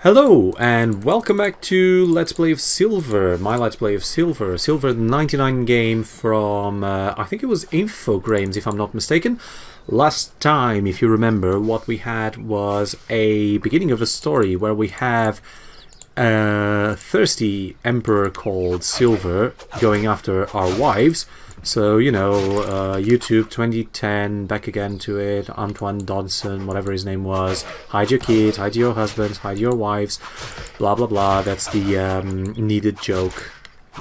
Hello and welcome back to Let's Play of Silver, my Let's Play of Silver. Silver 99 game from, I think it was Infogrames if I'm not mistaken. Last time, if you remember, what we had was a beginning of a story where we have a thirsty emperor called Silver going after our wives. So, you know, YouTube 2010, back again to it, Antoine Dodson, whatever his name was, hide your kids, hide your husbands, hide your wives, blah blah blah. That's the needed joke.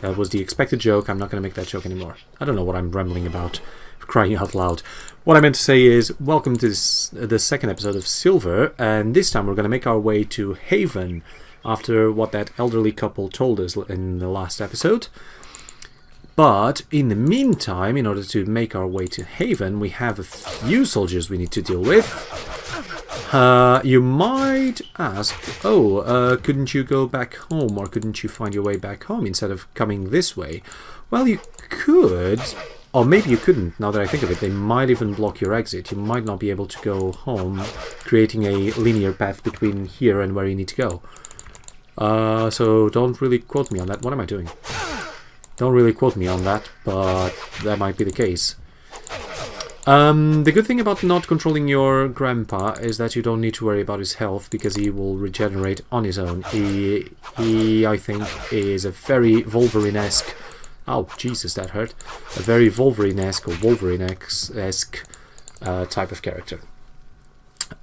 That was the expected joke. I'm not going to make that joke anymore. I don't know what I'm rambling about, crying out loud. What I meant to say is, welcome to the second episode of Silver, and this time we're going to make our way to Haven, after what that elderly couple told us in the last episode. But in the meantime, in order to make our way to Haven, we have a few soldiers we need to deal with. You might ask, couldn't you go back home, or couldn't you find your way back home instead of coming this way? Well, you could, or maybe you couldn't, now that I think of it. They might even block your exit. You might not be able to go home, creating a linear path between here and where you need to go. So don't really quote me on that. What am I doing? Don't really quote me on that, but that might be the case. The good thing about not controlling your grandpa is that you don't need to worry about his health, because he will regenerate on his own. He I think, is a very Wolverine-esque... Oh, Jesus, that hurt. A very Wolverine-esque or Wolverine-esque type of character.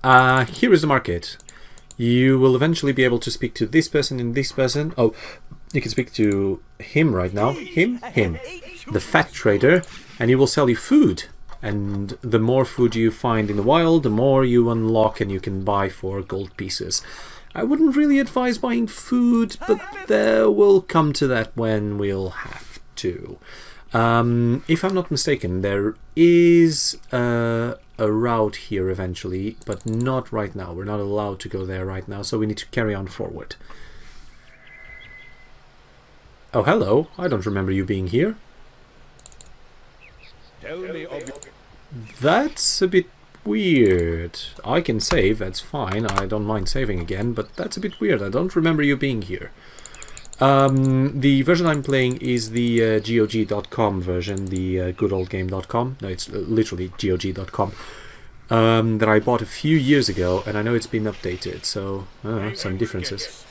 Here is the market. You will eventually be able to speak to this person and this person. Oh, you can speak to him right now. Him. The fat trader. And he will sell you food. And the more food you find in the wild, the more you unlock and you can buy for gold pieces. I wouldn't really advise buying food, but we'll come to that when we'll have to. If I'm not mistaken, there is a route here eventually, but not right now. We're not allowed to go there right now, so we need to carry on forward. Oh, hello. I don't remember you being here. That's a bit weird. I can save, that's fine. I don't mind saving again, but that's a bit weird. I don't remember you being here. The version I'm playing is the GOG.com version, the goodoldgame.com. No, it's literally GOG.com. That I bought a few years ago, and I know it's been updated, so some differences.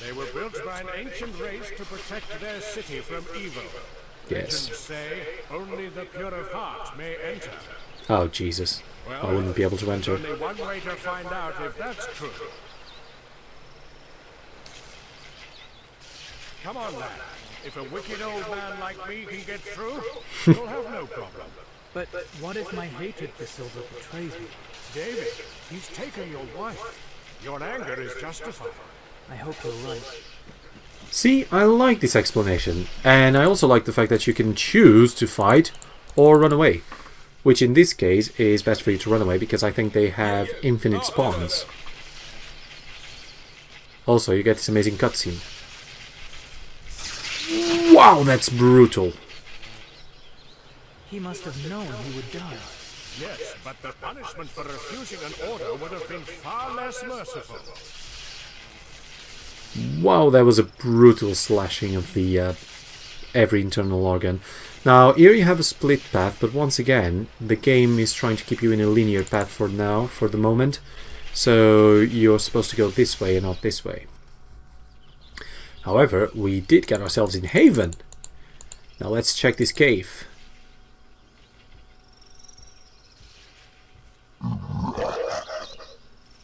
They were built by an ancient race to protect their city from evil. Yes. Legends say only the pure of heart may enter. Oh, Jesus. Well, I wouldn't be able to enter. There's only one way to find out if that's true. Come on, lad. If a wicked old man like me can get through, you'll have no problem. But what if my hatred for Silver betrays me? David, he's taken your wife. Your anger is justified. I hope you're right. See, I like this explanation. And I also like the fact that you can choose to fight or run away. Which in this case is best for you to run away, because I think they have infinite spawns. Also, you get this amazing cutscene. Wow, that's brutal. He must have known he would die. Yes, but the punishment for refusing an order would have been far less merciful. Wow, that was a brutal slashing of the every internal organ. Now, here you have a split path, but once again, the game is trying to keep you in a linear path for now, for the moment. So you're supposed to go this way and not this way. However, we did get ourselves in Haven. Now let's check this cave.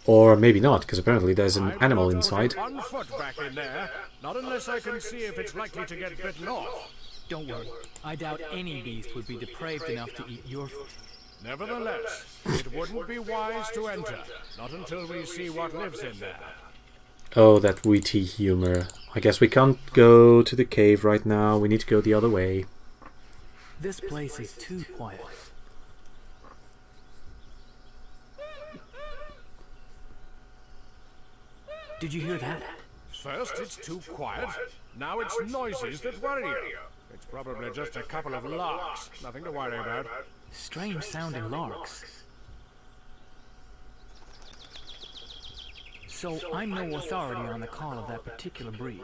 Or maybe not, because apparently there's an animal inside. One foot back in there, not unless I can see if it's likely to get bitten off. Don't worry. I doubt any beast would be depraved enough to eat your foot. Nevertheless, it wouldn't be wise to enter, not until we see what lives in there. Oh, that witty humor. I guess we can't go to the cave right now. We need to go the other way. This place is too quiet. Did you hear that? First it's too quiet, now it's noises that worry you. It's probably just a couple of larks, nothing to worry about. Strange sounding larks. So I'm no authority on the call of that particular breed.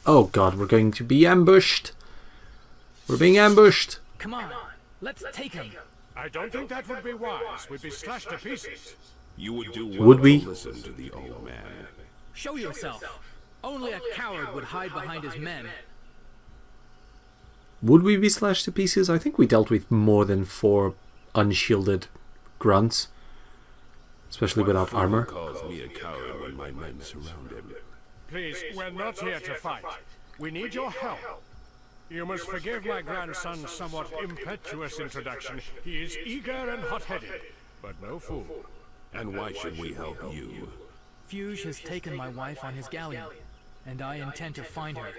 Oh god, we're going to be ambushed. We're being ambushed. Come on, let's take him. I don't think that would be wise. We'd be slashed to pieces. You would do well Would we? to listen to the old man. Show yourself. Only a coward would hide behind his men. Would we be slashed to pieces? I think we dealt with more than 4 unshielded grunts. Especially without Fool armor. calls me a coward when my men surround him. Please, we're not here to fight. We need your help. You must forgive my grandson's somewhat impetuous introduction. He is eager and hot-headed, but no fool. And why should we help you? Fuge has taken my wife on his galleon, and I intend to find her,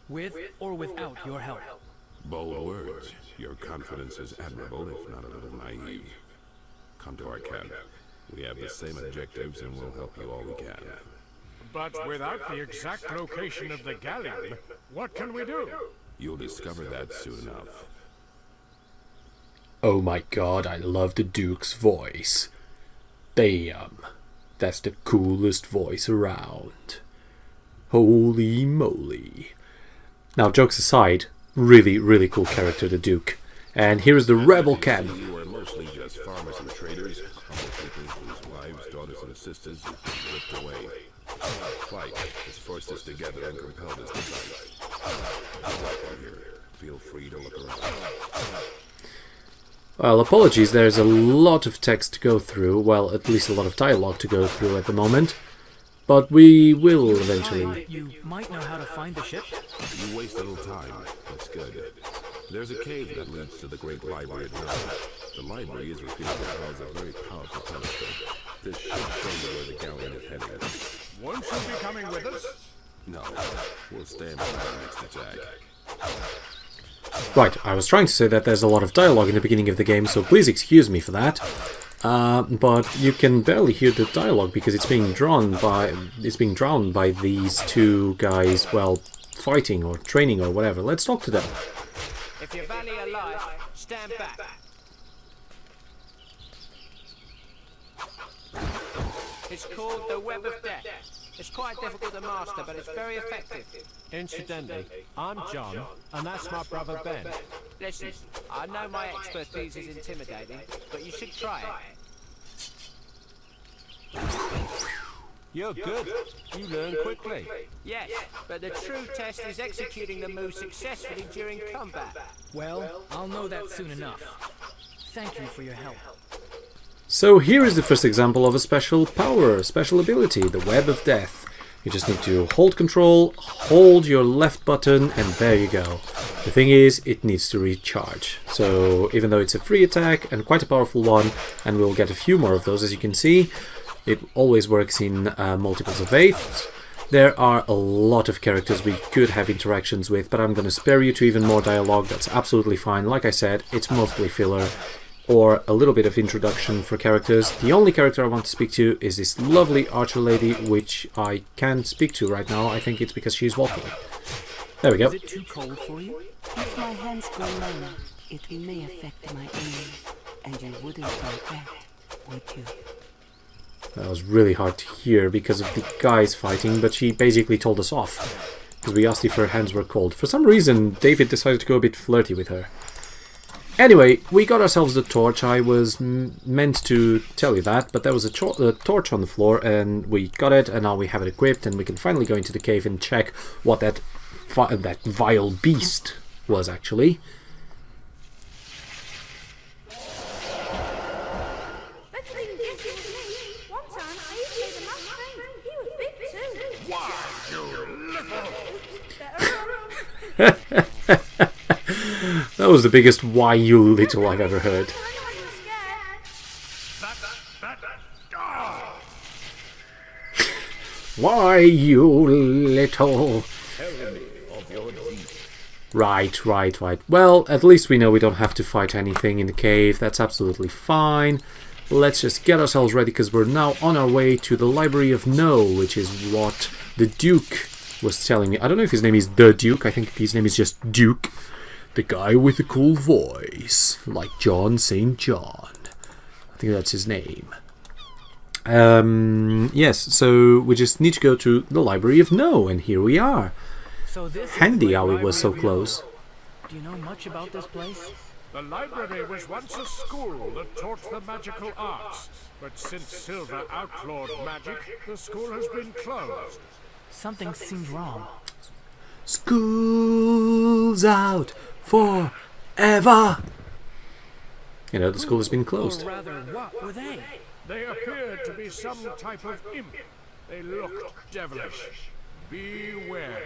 with or without your help. Bold words. Your confidence is admirable, if not a little naive. Come to our camp. We have the same objectives and we'll help you all we can. But without the exact location of the galleon, what can we do? You'll discover that soon enough. Oh my god, I love the Duke's voice. Damn, that's the coolest voice around. Holy moly. Now, jokes aside, really cool character, the Duke. And here is the rebel camp. You are mostly just farmers and traders, humble people whose wives, daughters, and sisters have been ripped away. Fight has forced us together and compelled us to fight. Welcome here. Feel free to look around. Well, apologies, there's a lot of text to go through. Well, at least a lot of dialogue to go through at the moment. But we will eventually. You might know how to find the ship. You waste a little time. That's good. There's a cave that leads to the Great Library at night. The library is reputed to house a very powerful telescope. This should show you where the galleon is heading. Won't you be coming with us? No, we'll stand by the next attack. Right, I was trying to say that there's a lot of dialogue in the beginning of the game, so please excuse me for that. But you can barely hear the dialogue because it's being drowned by these two guys, well, fighting or training or whatever. Let's talk to them. If you value your life, stand back. It's called the Web of Death. It's quite difficult to master, but it's very effective. Incidentally, I'm John, and that's my brother Ben. Listen, I know my expertise is intimidating, but you should try it. You're good. You learn quickly. Yes, but the true test is executing the move successfully during combat. Well, I'll know that soon enough. Thank you for your help. So here is the first example of a special power, a special ability, the Web of Death. You just need to hold control, hold your left button, and there you go. The thing is, it needs to recharge. So even though it's a free attack and quite a powerful one, and we'll get a few more of those as you can see, it always works in multiples of 8. There are a lot of characters we could have interactions with, but I'm going to spare you to even more dialogue. That's absolutely fine. Like I said, it's mostly filler or a little bit of introduction for characters. The only character I want to speak to is this lovely archer lady, which I can't speak to right now. I think it's because she's walking. There we go. Is it too cold for you? If my hands go low, it may affect my aim, and you wouldn't want that, would you? That was really hard to hear because of the guys fighting, but she basically told us off because we asked if her hands were cold. For some reason, David decided to go a bit flirty with her. Anyway, we got ourselves the torch. I was meant to tell you that, but there was a torch on the floor, and we got it, and now we have it equipped, and we can finally go into the cave and check what that vile beast was actually. That was the biggest "why you little" I've ever heard. Why you little? Right. Well, at least we know we don't have to fight anything in the cave. That's absolutely fine. Let's just get ourselves ready because we're now on our way to the Library of No, which is what the Duke was telling me. I don't know if his name is The Duke. I think his name is just Duke. The guy with the cool voice. Like John St. John. I think that's his name. Yes, so we just need to go to the Library of No, and here we are. So this Handy is how the it was so close. Do you know much about this place? The library was once a school that taught the magical arts, but since Silver outlawed magic, the school has been closed. Something seems wrong. School's out forever. You know, the school has been closed. Or rather, what were they? They appeared to be some type of imp. They looked devilish. Beware.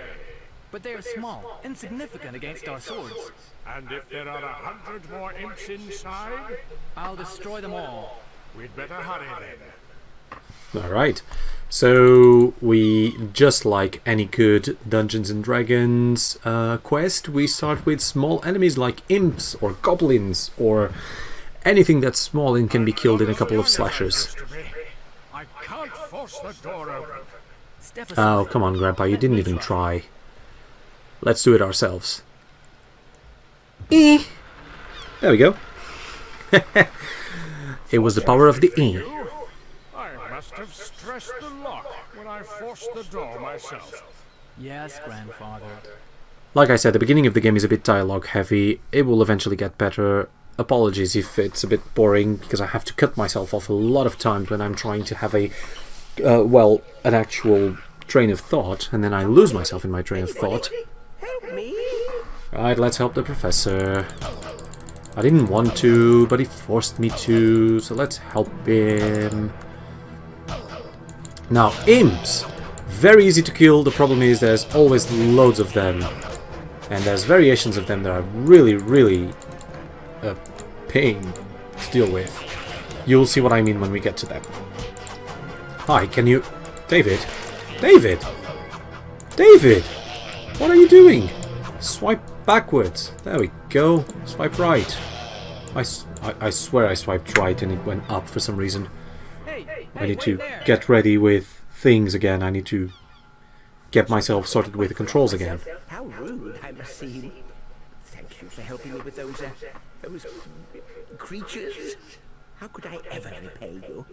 But they are small, insignificant against our swords. And if there are 100 more imps inside, I'll destroy them all. we'd better hurry then. Alright, so we, just like any good Dungeons and Dragons quest, we start with small enemies like imps or goblins or anything that's small and can be killed in a couple of slashes. I can't force the door open. Step aside. Oh, come on, Grandpa, you didn't even try. Let's do it ourselves. There we go. It was the power of the E. I must have stressed the lock when I forced the door myself. Yes, grandfather. Like I said, the beginning of the game is a bit dialogue heavy. It will eventually get better. Apologies if it's a bit boring, because I have to cut myself off a lot of times when I'm trying to have a, well, an actual train of thought, and then I lose myself in my train of thought. Help me! Right, let's help the professor. I didn't want to, but he forced me to, so let's help him. Now, imps! Very easy to kill. The problem is there's always loads of them. And there's variations of them that are really, really a pain to deal with. You'll see what I mean when we get to them. Hi, can you... David? David! David! What are you doing? Swipe backwards. There we go. Swipe right. I swear I swiped right and it went up for some reason. I need to get ready with things again. I need to get myself sorted with the controls again. How rude I must seem. Thank you for helping me with those creatures. How could I ever repay you?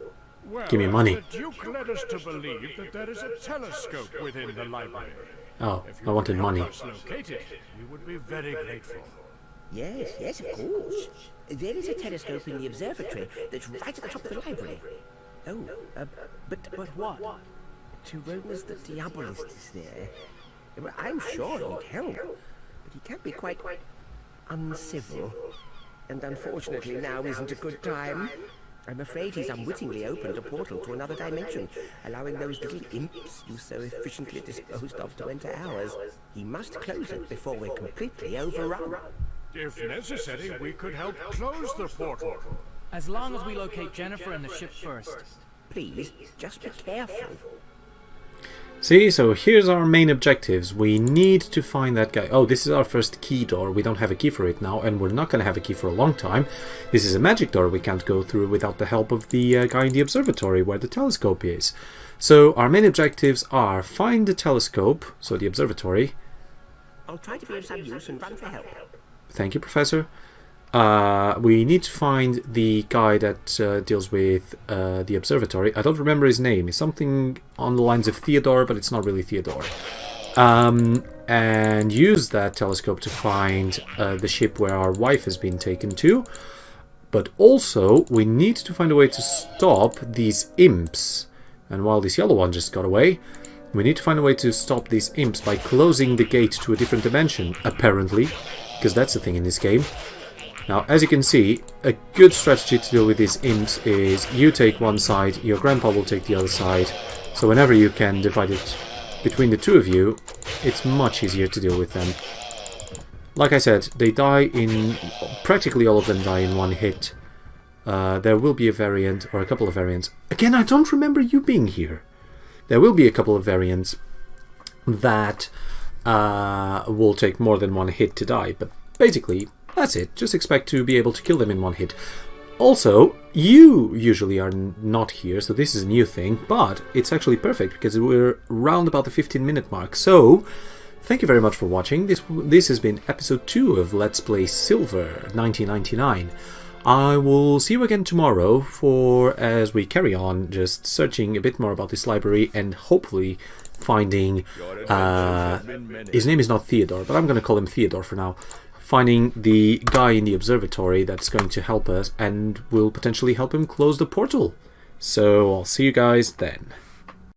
Well, Give me money. The Duke led us to believe that there is a telescope within the library. Oh, If I you wanted could money. help us locate it, we would be very grateful. Yes, of course. There is a telescope in the observatory that's right at the top of the library. Oh, but What? to Roma's the Diabolist is there. Well, I'm sure he'd help, but he can be quite uncivil. And unfortunately now isn't a good time. I'm afraid he's unwittingly opened a portal to another dimension, allowing those little imps you so efficiently disposed of to enter ours. He must close it before we're completely overrun. If necessary, we could help close the portal. As long as we locate Jennifer and the ship first. Please, just be careful. See, so here's our main objectives. We need to find that guy. Oh, this is our first key door. We don't have a key for it now, and we're not going to have a key for a long time. This is a magic door we can't go through without the help of the guy in the observatory where the telescope is. So our main objectives are find the telescope, so the observatory. I'll try to be of some use and run for help. Thank you, Professor. We need to find the guy that deals with the observatory. I don't remember his name. It's something on the lines of Theodore, but it's not really Theodore. And use that telescope to find the ship where our wife has been taken to. But also, we need to find a way to stop these imps. And while this yellow one just got away, we need to find a way to stop these imps by closing the gate to a different dimension, apparently. Because that's the thing in this game. Now, as you can see, a good strategy to deal with these imps is you take one side, your grandpa will take the other side. So whenever you can divide it between the two of you, it's much easier to deal with them. Like I said, they die in... practically all of them die in one hit. There will be a variant, or a couple of variants. Again, I don't remember you being here. There will be a couple of variants that will take more than one hit to die, but basically... that's it. Just expect to be able to kill them in one hit. Also, you usually are not here, so this is a new thing, but it's actually perfect because we're round about the 15-minute mark. So, thank you very much for watching. This has been episode 2 of Let's Play Silver 1999. I will see you again tomorrow as we carry on just searching a bit more about this library and hopefully finding... his name is not Theodore, but I'm going to call him Theodore for now. Finding the guy in the observatory that's going to help us and will potentially help him close the portal. So I'll see you guys then.